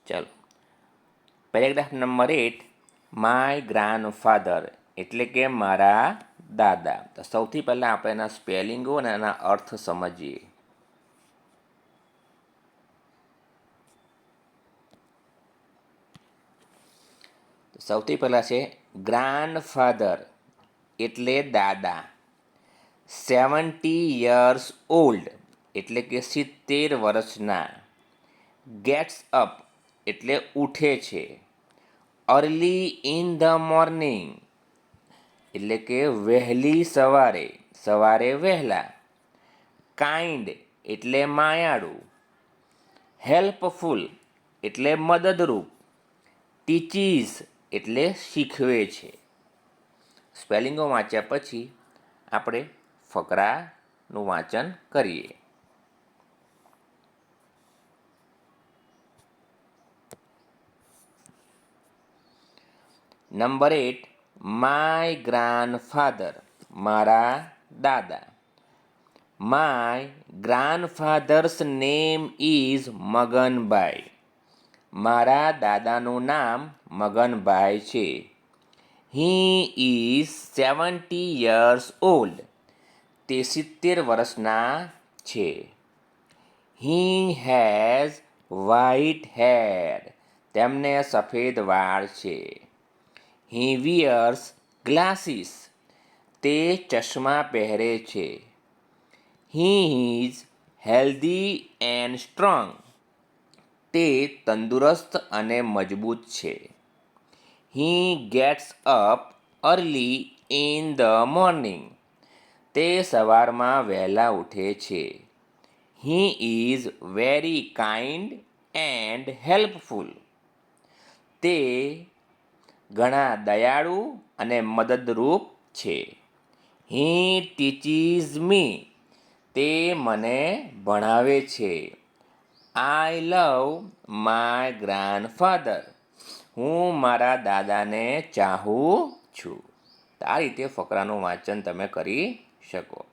ચલો, paragraph number 8, my grandfather એટલે કે મારા દાદા. તો સૌથી પહેલાં આપણે એના સ્પેલિંગો અને એના અર્થ સમજીએ. સૌથી પહેલાં છે ગ્રાન્ડફાધર એટલે દાદા. 70 years ઓલ્ડ એટલે કે 70 વર્ષના. ગેટ્સ અપ એટલે ઉઠે છે. અર્લી ઇન ધ મોર્નિંગ એટલે કે વહેલી સવારે, સવારે વહેલા. કાઇન્ડ એટલે માયાળુ. હેલ્પફુલ એટલે મદદરૂપ. ટીચીસ એટલે શીખવે છે. સ્પેલિંગો વાંચ્યા પછી આપણે ફકરાનું વાંચન કરીએ. નંબર 8, માય ગ્રાન્ડફાધર મારા દાદા. My grandfather's name is Maganbhai. મારા દાદાનું નામ મગનભાઈ છે. He is 70 years old. તે 70 વર્ષના છે. He has white hair. તેમને સફેદ વાળ છે. He wears glasses. તે ચશ્મા પહેરે છે. He is healthy and strong. તે તંદુરસ્ત અને મજબૂત છે. He gets up early in the morning. તે સવારમાં વહેલા ઉઠે છે. He is very kind and helpful. તે ઘણા દયાળુ અને મદદરૂપ છે. હી ટીચીઝ મી. તે મને ભણાવે છે. આઈ લવ માય ગ્રાન્ડફાધર. હું મારા દાદાને ચાહું છું. તો આ રીતે ફકરાનું વાંચન તમે કરી શકો.